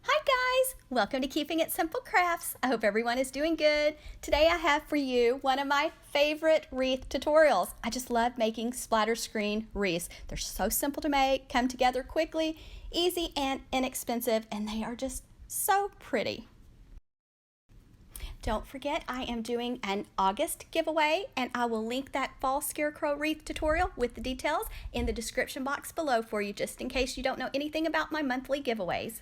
Hi guys! Welcome to Keeping It Simple Crafts. I hope everyone is doing good. Today I have for you one of my favorite wreath tutorials. I just love making splatter screen wreaths. They're so simple to make, come together quickly, easy and inexpensive, and they are just so pretty. Don't forget I am doing an August giveaway, and I will link that Fall Scarecrow wreath tutorial with the details in the description box below for you, just in case you don't know anything about my monthly giveaways.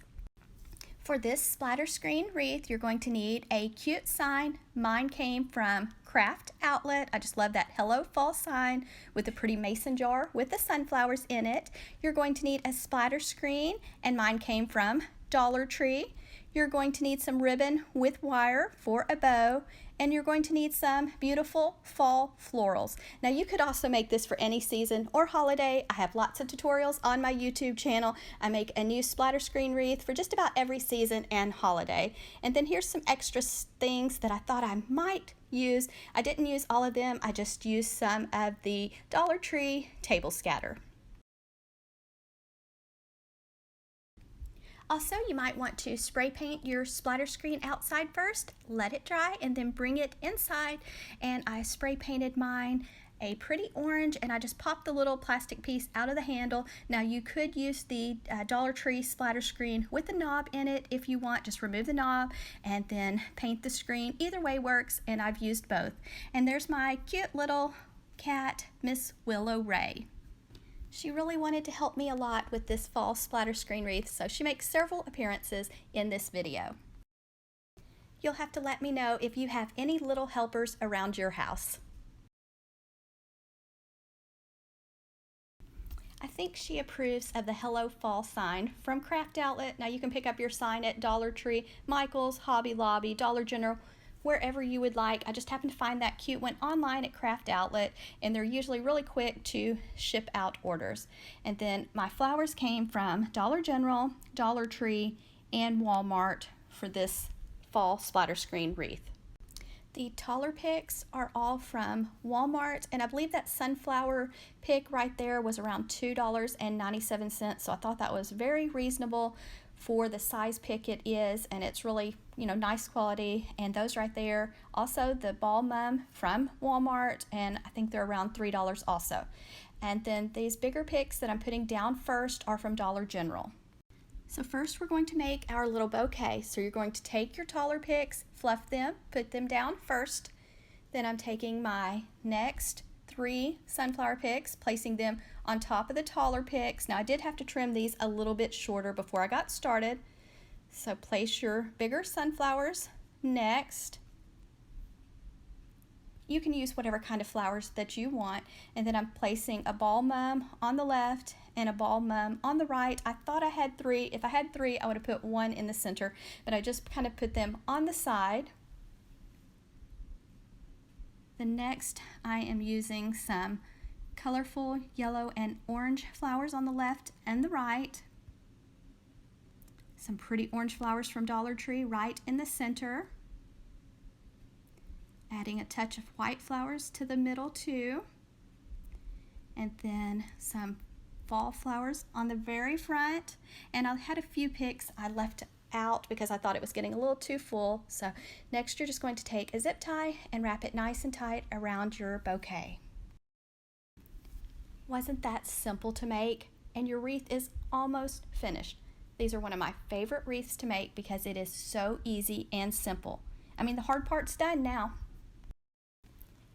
For this splatter screen wreath, you're going to need a cute sign. Mine came from Craft Outlet. I just love that Hello Fall sign with a pretty mason jar with the sunflowers in it. You're going to need a splatter screen, and mine came from Dollar Tree. You're going to need some ribbon with wire for a bow, and you're going to need some beautiful fall florals. Now you could also make this for any season or holiday. I have lots of tutorials on my YouTube channel. I make a new splatter screen wreath for just about every season and holiday. And then here's some extra things that I thought I might use. I didn't use all of them. I just used some of the Dollar Tree table scatter. Also, you might want to spray paint your splatter screen outside first, let it dry, and then bring it inside. And I spray painted mine a pretty orange, and I just popped the little plastic piece out of the handle. Now you could use the Dollar Tree splatter screen with the knob in it if you want. Just remove the knob and then paint the screen. Either way works, and I've used both. And there's my cute little cat, Miss Willow Ray. She really wanted to help me a lot with this fall splatter screen wreath, so she makes several appearances in this video. You'll have to let me know if you have any little helpers around your house. I think she approves of the Hello Fall sign from Craft Outlet. Now you can pick up your sign at Dollar Tree, Michael's, Hobby Lobby, Dollar General, wherever you would like. I just happened to find that cute one online at Craft Outlet, and they're usually really quick to ship out orders. And then my flowers came from Dollar General, Dollar Tree, and Walmart for this fall splatter screen wreath. The taller picks are all from Walmart, and I believe that sunflower pick right there was around $2.97, so I thought that was very reasonable for the size pick it is, and it's really, nice quality. And those right there, also the ball mum from Walmart, and I think they're around $3 also. And then these bigger picks that I'm putting down first are from Dollar General. So first we're going to make our little bouquet. So you're going to take your taller picks, fluff them, put them down first. Then I'm taking my next 3 sunflower picks, placing them on top of the taller picks. Now I did have to trim these a little bit shorter before I got started. So place your bigger sunflowers next. You can use whatever kind of flowers that you want. And then I'm placing a ball mum on the left and a ball mum on the right. I thought I had 3. If I had 3, I would have put 1 in the center, but I just kind of put them on the side. The next, I am using some colorful yellow and orange flowers on the left and the right. Some pretty orange flowers from Dollar Tree right in the center. Adding a touch of white flowers to the middle too. And then some fall flowers on the very front. And I had a few picks I left out because I thought it was getting a little too full. So next you're just going to take a zip tie and wrap it nice and tight around your bouquet. Wasn't that simple to make? And your wreath is almost finished. These are one of my favorite wreaths to make because it is so easy and simple. I mean, the hard part's done now.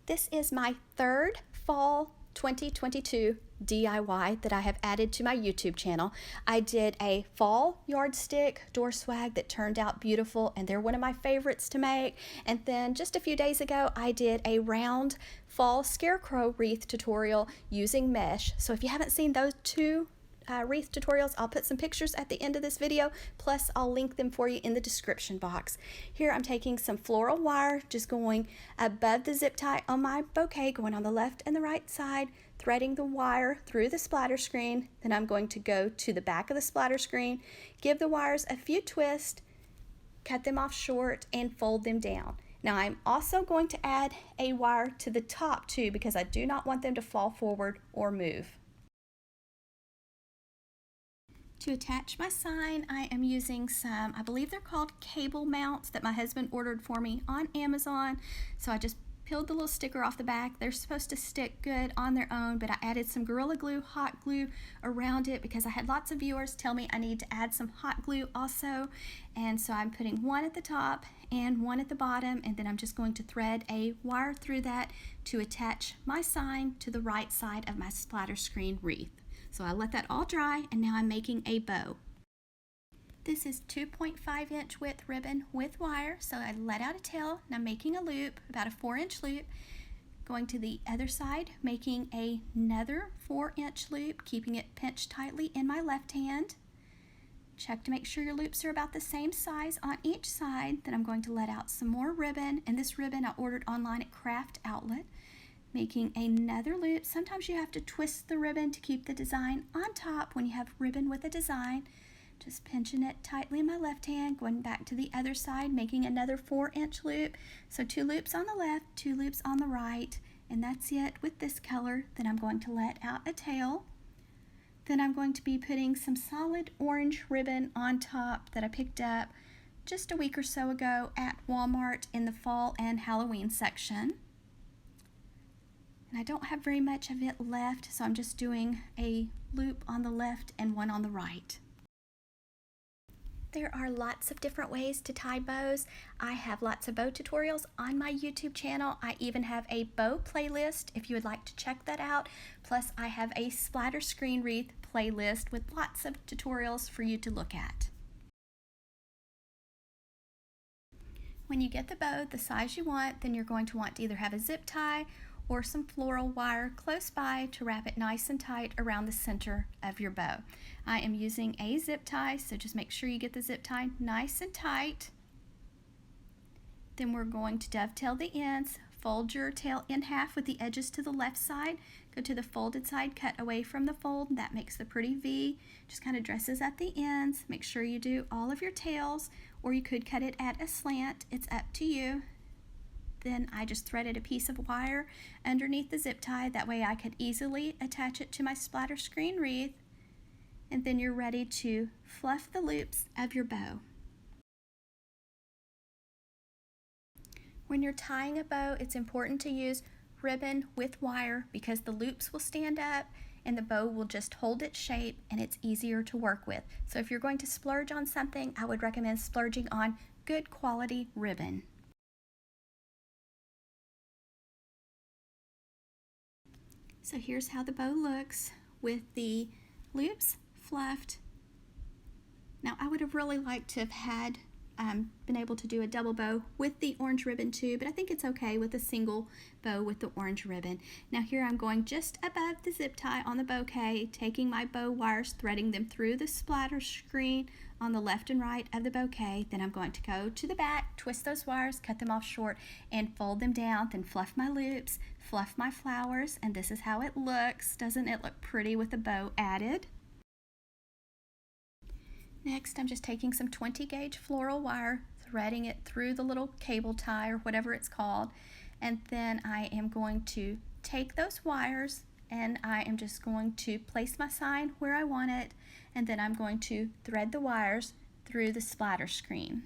This is my 3rd fall 2022 DIY that I have added to my YouTube channel. I did a fall yardstick door swag that turned out beautiful, and they're one of my favorites to make. And then just a few days ago, I did a round fall scarecrow wreath tutorial using mesh. So if you haven't seen those 2 wreath tutorials, I'll put some pictures at the end of this video, plus I'll link them for you in the description box. Here I'm taking some floral wire, just going above the zip tie on my bouquet, going on the left and the right side, threading the wire through the splatter screen. Then I'm going to go to the back of the splatter screen, give the wires a few twists, cut them off short, and fold them down. Now I'm also going to add a wire to the top too, because I do not want them to fall forward or move. To attach my sign, I am using some, I believe they're called cable mounts that my husband ordered for me on Amazon. So I just peeled the little sticker off the back. They're supposed to stick good on their own, but I added some Gorilla Glue hot glue around it because I had lots of viewers tell me I need to add some hot glue also. And so I'm putting one at the top and one at the bottom, and then I'm just going to thread a wire through that to attach my sign to the right side of my splatter screen wreath. So I let that all dry, and now I'm making a bow. This is 2.5 inch width ribbon with wire, so I let out a tail, and I'm making a loop, about a 4-inch loop. Going to the other side, making another 4-inch loop, keeping it pinched tightly in my left hand. Check to make sure your loops are about the same size on each side. Then I'm going to let out some more ribbon, and this ribbon I ordered online at Craft Outlet. Making another loop. Sometimes you have to twist the ribbon to keep the design on top when you have ribbon with a design. Just pinching it tightly in my left hand, going back to the other side, making another 4-inch loop. So 2 loops on the left, 2 loops on the right, and that's it with this color. Then I'm going to let out a tail. Then I'm going to be putting some solid orange ribbon on top that I picked up just a week or so ago at Walmart in the fall and Halloween section. And I don't have very much of it left, so I'm just doing a loop on the left and one on the right. There are lots of different ways to tie bows. I have lots of bow tutorials on my YouTube channel. I even have a bow playlist if you would like to check that out. Plus I have a splatter screen wreath playlist with lots of tutorials for you to look at. When you get the bow the size you want, then you're going to want to either have a zip tie or some floral wire close by to wrap it nice and tight around the center of your bow. I am using a zip tie, so just make sure you get the zip tie nice and tight. Then we're going to dovetail the ends, fold your tail in half with the edges to the left side, go to the folded side, cut away from the fold, that makes the pretty V, just kind of dresses at the ends. Make sure you do all of your tails, or you could cut it at a slant, it's up to you. Then I just threaded a piece of wire underneath the zip tie, that way I could easily attach it to my splatter screen wreath. And then you're ready to fluff the loops of your bow. When you're tying a bow, it's important to use ribbon with wire because the loops will stand up and the bow will just hold its shape and it's easier to work with. So if you're going to splurge on something, I would recommend splurging on good quality ribbon. So here's how the bow looks with the loops fluffed. Now I would have really liked to have had been able to do a double bow with the orange ribbon too, but I think it's okay with a single bow with the orange ribbon. Now here I'm going just above the zip tie on the bouquet, taking my bow wires, threading them through the splatter screen on the left and right of the bouquet. Then I'm going to go to the back, twist those wires, cut them off short, and fold them down, then fluff my loops, fluff my flowers, and this is how it looks. Doesn't it look pretty with the bow added? Next, I'm just taking some 20 gauge floral wire, threading it through the little cable tie or whatever it's called, and then I am going to take those wires and I am just going to place my sign where I want it, and then I'm going to thread the wires through the splatter screen.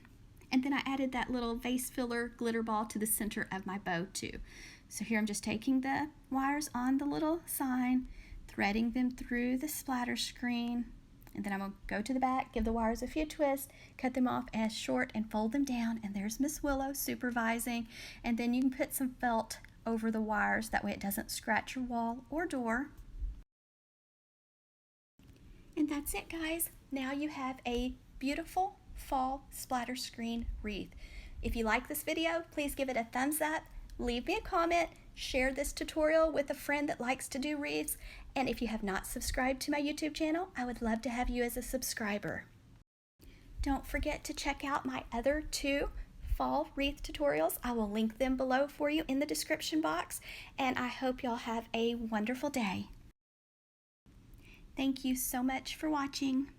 And then I added that little vase filler glitter ball to the center of my bow too. So here I'm just taking the wires on the little sign, threading them through the splatter screen, and then I'm going to go to the back, give the wires a few twists, cut them off as short, and fold them down. And there's Miss Willow supervising. And then you can put some felt over the wires. That way it doesn't scratch your wall or door. And that's it, guys. Now you have a beautiful fall splatter screen wreath. If you like this video, please give it a thumbs up. Leave me a comment. Share this tutorial with a friend that likes to do wreaths, and if you have not subscribed to my YouTube channel, I would love to have you as a subscriber. Don't forget to check out my other 2 fall wreath tutorials. I will link them below for you in the description box, and I hope y'all have a wonderful day. Thank you so much for watching.